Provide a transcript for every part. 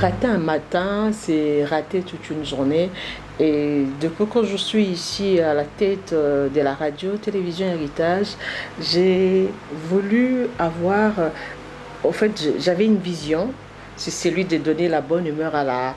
Rater un matin, c'est rater toute une journée. Et depuis que je suis ici à la tête de la radio-télévision Héritage, j'ai voulu avoir, en fait, j'avais une vision, c'est celui de donner la bonne humeur à la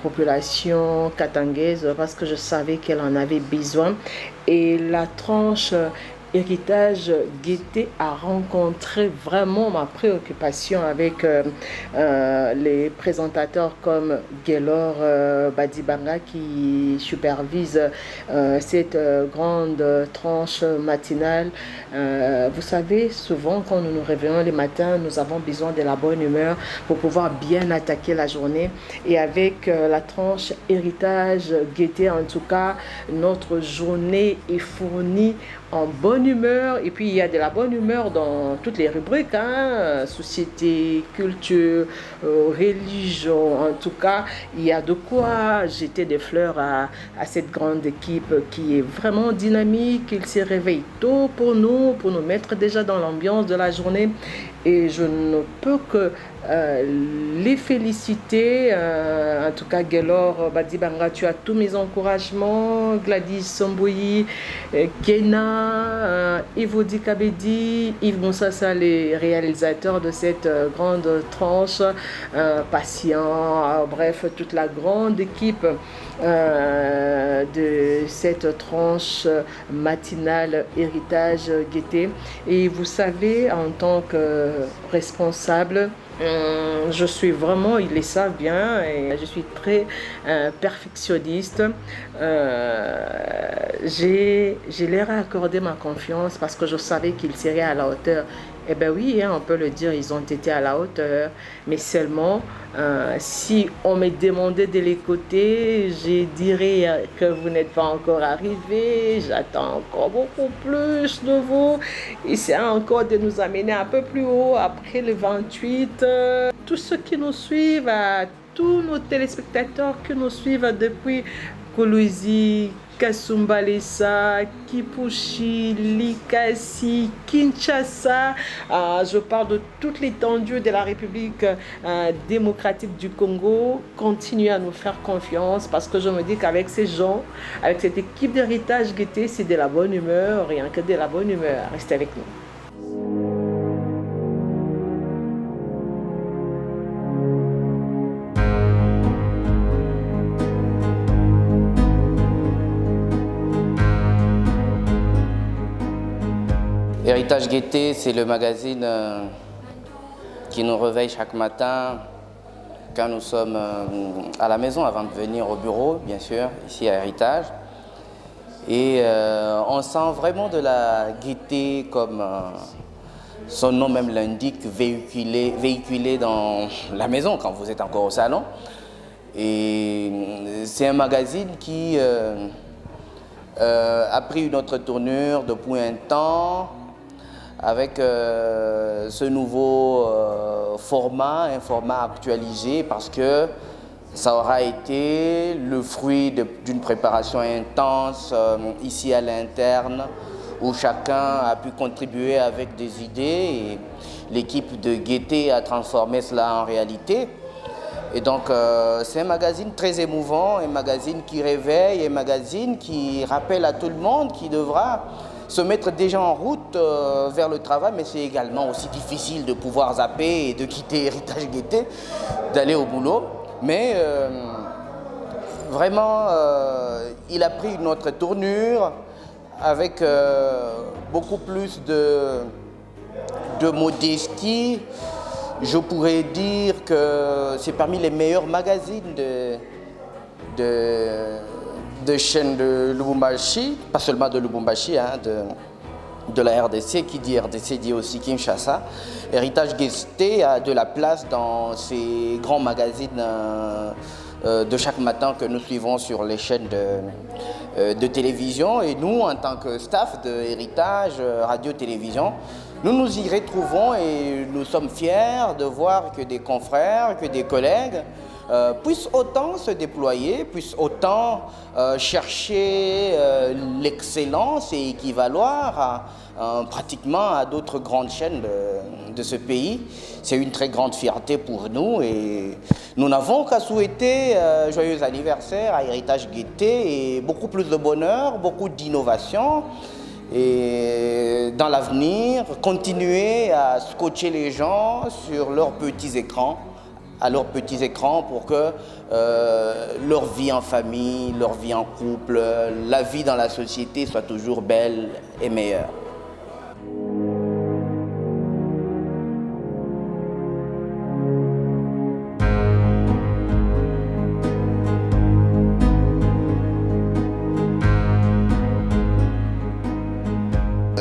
population katangaise parce que je savais qu'elle en avait besoin. Et la tranche Héritage Gaieté a rencontré vraiment ma préoccupation avec les présentateurs comme Gaylor Badibanga qui supervise cette grande tranche matinale. Vous savez, souvent quand nous nous réveillons les matins, nous avons besoin de la bonne humeur pour pouvoir bien attaquer la journée. Et avec la tranche Héritage Gaieté, en tout cas, notre journée est fournie en bonne humeur. Et puis il y a de la bonne humeur dans toutes les rubriques, hein, société, culture, religion. En tout cas, il y a de quoi jeter des fleurs à cette grande équipe qui est vraiment dynamique. Il se réveille tôt pour nous mettre déjà dans l'ambiance de la journée. Et je ne peux que les féliciter. En tout cas, Gaylor Badibanga, tu as tous mes encouragements. Gladys Somboyi, Kena, Ivo Kabedi, Yves Moussassa, les réalisateurs de cette grande tranche, Patient, bref, toute la grande équipe de cette tranche matinale Héritage Gaieté. Et vous savez, en tant que responsable, je suis vraiment, ils le savent bien, et je suis très perfectionniste. Je leur ai accordé ma confiance parce que je savais qu'ils seraient à la hauteur. Eh bien oui, hein, on peut le dire, ils ont été à la hauteur. Mais seulement, si on me demandait de l'écouter, je dirais que vous n'êtes pas encore arrivé. J'attends encore beaucoup plus de vous. Essayez encore de nous amener un peu plus haut après le 28. Tous ceux qui nous suivent, tous nos téléspectateurs qui nous suivent depuis Kolwezi, Kasumbalesa, Kipushi, Likasi, Kinshasa. Je parle de toute l'étendue de la République démocratique du Congo. Continuez à nous faire confiance parce que je me dis qu'avec ces gens, avec cette équipe d'Héritage Gaieté, c'est de la bonne humeur, rien que de la bonne humeur. Restez avec nous. Héritage Gaieté, c'est le magazine qui nous réveille chaque matin quand nous sommes à la maison, avant de venir au bureau, bien sûr, ici à Héritage. Et on sent vraiment de la gaieté, comme son nom même l'indique, véhiculé dans la maison quand vous êtes encore au salon. Et c'est un magazine qui a pris une autre tournure depuis un temps, avec ce nouveau format, un format actualisé, parce que ça aura été le fruit d'une préparation intense ici à l'interne, où chacun a pu contribuer avec des idées et l'équipe de Gaieté a transformé cela en réalité. Et donc c'est un magazine très émouvant, un magazine qui réveille, un magazine qui rappelle à tout le monde qui devra se mettre déjà en route vers le travail, mais c'est également aussi difficile de pouvoir zapper et de quitter Héritage Gaieté, d'aller au boulot. Mais vraiment, il a pris une autre tournure avec beaucoup plus de modestie. Je pourrais dire que c'est parmi les meilleurs magazines de chaîne de Lubumbashi, pas seulement de Lubumbashi, hein, de la RDC. Qui dit RDC dit aussi Kinshasa. Héritage Gaieté a de la place dans ces grands magazines de chaque matin que nous suivons sur les chaînes de télévision. Et nous, en tant que staff de Héritage Radio-Télévision, nous nous y retrouvons et nous sommes fiers de voir que des confrères, que des collègues puissent autant se déployer, puissent autant chercher l'excellence et équivaloir pratiquement à d'autres grandes chaînes de ce pays. C'est une très grande fierté pour nous et nous n'avons qu'à souhaiter joyeux anniversaire à Héritage Gaieté et beaucoup plus de bonheur, beaucoup d'innovation. Et dans l'avenir, continuer à scotcher les gens sur leurs petits écrans, pour que leur vie en famille, leur vie en couple, la vie dans la société soit toujours belle et meilleure.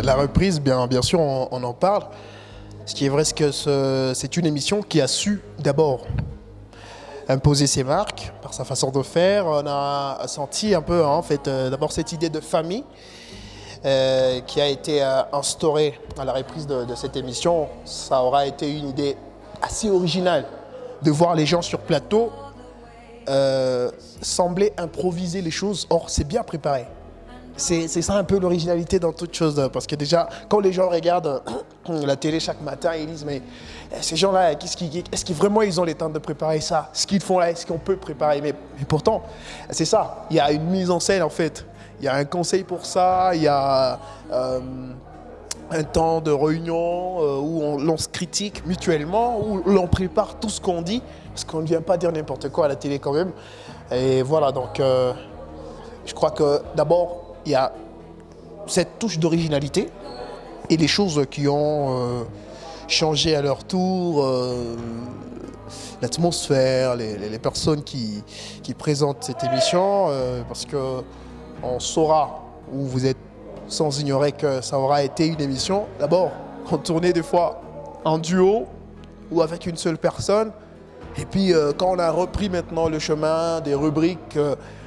La reprise, bien sûr, on en parle. Ce qui est vrai, c'est que c'est une émission qui a su d'abord imposer ses marques par sa façon de faire. On a senti un peu, d'abord cette idée de famille qui a été instaurée à la reprise de cette émission. Ça aura été une idée assez originale de voir les gens sur plateau sembler improviser les choses. Or, c'est bien préparé. C'est ça un peu l'originalité dans toute chose, parce que déjà, quand les gens regardent la télé chaque matin, ils disent, mais ces gens-là, est-ce qu'ils vraiment ils ont le temps de préparer ça? Ce qu'ils font là, est-ce qu'on peut préparer? Mais pourtant, c'est ça, il y a une mise en scène en fait, il y a un conseil pour ça, il y a un temps de réunion où l'on se critique mutuellement, où l'on prépare tout ce qu'on dit, parce qu'on ne vient pas dire n'importe quoi à la télé quand même. Et voilà, donc je crois que d'abord, il y a cette touche d'originalité et les choses qui ont changé à leur tour, l'atmosphère, les personnes qui présentent cette émission, parce qu'on saura, ou vous êtes sans ignorer que ça aura été une émission, d'abord, on tournait des fois en duo ou avec une seule personne, et puis quand on a repris maintenant le chemin des rubriques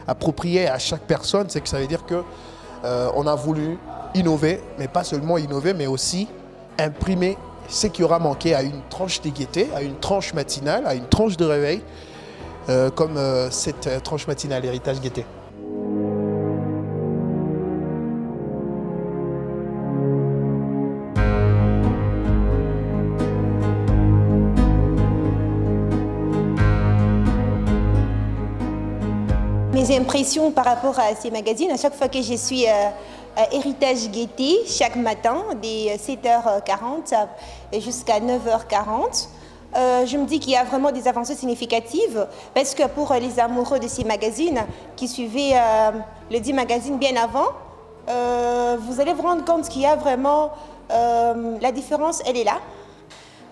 appropriées à chaque personne, c'est que ça veut dire que on a voulu innover, mais pas seulement innover, mais aussi imprimer ce qui aura manqué à une tranche de gaieté, à une tranche matinale, à une tranche de réveil, comme cette tranche matinale Héritage Gaieté. Mes impressions par rapport à ces magazines, à chaque fois que je suis à Héritage Gaieté, chaque matin, dès 7h40 jusqu'à 9h40, je me dis qu'il y a vraiment des avancées significatives, parce que pour les amoureux de ces magazines qui suivaient le 10 magazine bien avant, vous allez vous rendre compte qu'il y a vraiment la différence, elle est là.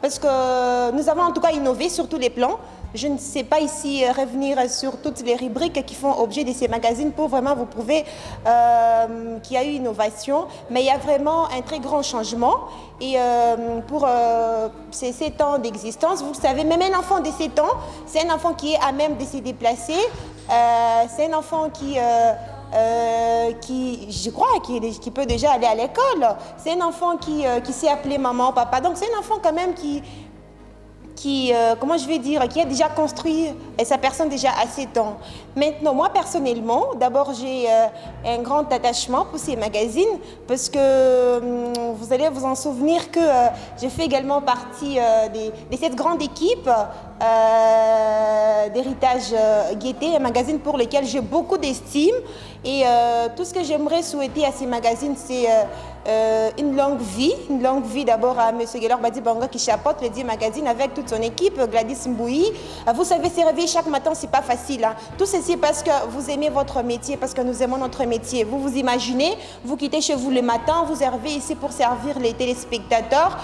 Parce que nous avons en tout cas innové sur tous les plans. Je ne sais pas ici revenir sur toutes les rubriques qui font objet de ces magazines pour vraiment vous prouver qu'il y a eu innovation. Mais il y a vraiment un très grand changement. Et pour ces 7 ans d'existence, vous le savez, même un enfant de 7 ans, c'est un enfant qui est à même de se déplacer. C'est un enfant qui je crois, qui peut déjà aller à l'école. C'est un enfant qui sait appeler maman, papa. Donc c'est un enfant quand même qui comment je vais dire, qui a déjà construit sa personne déjà à 7 ans. Maintenant, moi personnellement, d'abord j'ai un grand attachement pour ces magazines, parce que vous allez vous en souvenir que j'ai fait également partie de cette grande équipe d'Héritage Gaieté, un magazine pour lequel j'ai beaucoup d'estime. Et tout ce que j'aimerais souhaiter à ces magazines, c'est une longue vie d'abord à M. Gaylor Badi Banga qui chapeaute le 10 magazine avec toute son équipe, Gladys Mbouyi. Vous savez, se réveiller chaque matin, c'est pas facile. Hein. Tout ceci parce que vous aimez votre métier, parce que nous aimons notre métier. Vous vous imaginez, vous quittez chez vous le matin, vous arrivez ici pour servir les téléspectateurs.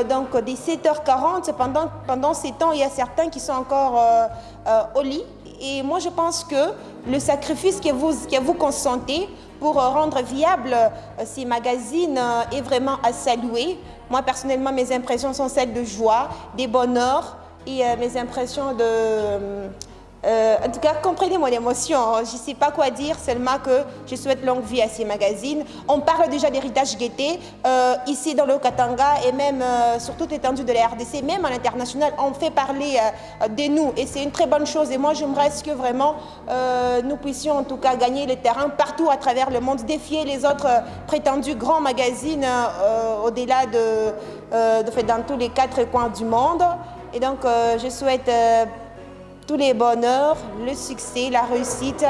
Donc, dès 7h40, pendant ces temps, il y a certains qui sont encore au lit. Et moi, je pense que le sacrifice que vous consentez pour rendre viable ces magazines est vraiment à saluer. Moi, personnellement, mes impressions sont celles de joie, de bonheur et mes impressions En tout cas, comprenez mon émotion. Je ne sais pas quoi dire, seulement que je souhaite longue vie à ces magazines. On parle déjà d'héritage Gaieté, ici dans le Katanga et même sur toute l'étendue de la RDC, même à l'international, on fait parler de nous et c'est une très bonne chose. Et moi, j'aimerais que vraiment nous puissions en tout cas gagner le terrain partout à travers le monde, défier les autres prétendus grands magazines au-delà dans tous les 4 coins du monde. Et donc, je souhaite tous les bonheurs, le succès, la réussite,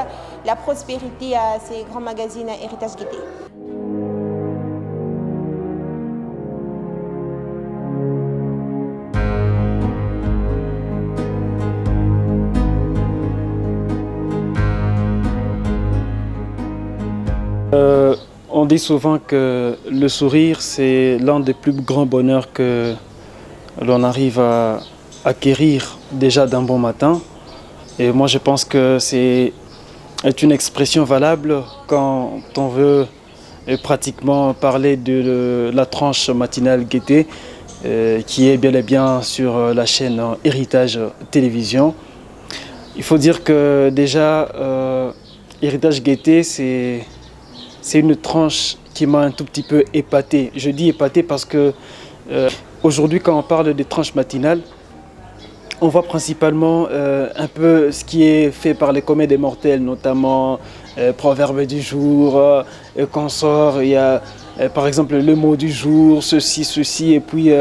la prospérité à ces grands magazines Héritage Gaieté. On dit souvent que le sourire, c'est l'un des plus grands bonheurs que l'on arrive à acquérir déjà d'un bon matin. Et moi, je pense que c'est une expression valable quand on veut pratiquement parler de la tranche matinale Gaieté, qui est bel et bien sur la chaîne Héritage Télévision. Il faut dire que déjà, Héritage Gaieté, c'est une tranche qui m'a un tout petit peu épaté. Je dis épaté parce que aujourd'hui, quand on parle des tranches matinales, on voit principalement un peu ce qui est fait par les communs des mortels, notamment proverbe du jour, consort. Il y a par exemple le mot du jour, ceci, et puis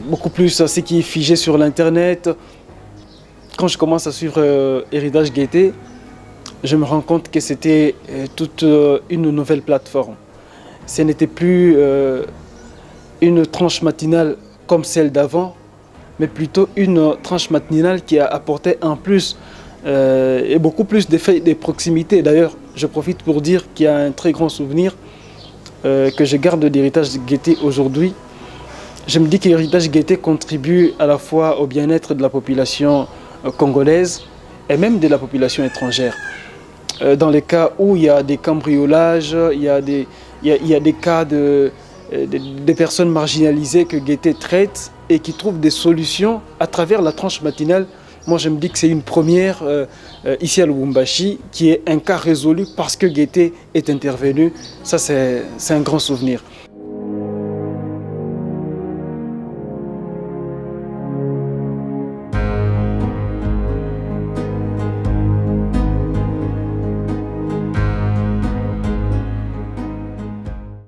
beaucoup plus ce qui est figé sur l'internet. Quand je commence à suivre Héritage Gaieté, je me rends compte que c'était toute une nouvelle plateforme. Ce n'était plus une tranche matinale comme celle d'avant, mais plutôt une tranche matinale qui a apporté un plus et beaucoup plus d'effets de proximité. D'ailleurs, je profite pour dire qu'il y a un très grand souvenir que je garde d'Héritage Gaieté aujourd'hui. Je me dis que Héritage Gaieté contribue à la fois au bien-être de la population congolaise et même de la population étrangère. Dans les cas où il y a des cambriolages, il y a des cas de personnes marginalisées que Gaieté traite et qui trouvent des solutions à travers la tranche matinale. Moi, je me dis que c'est une première ici à Lubumbashi, qui est un cas résolu parce que Gaieté est intervenu. Ça, c'est un grand souvenir.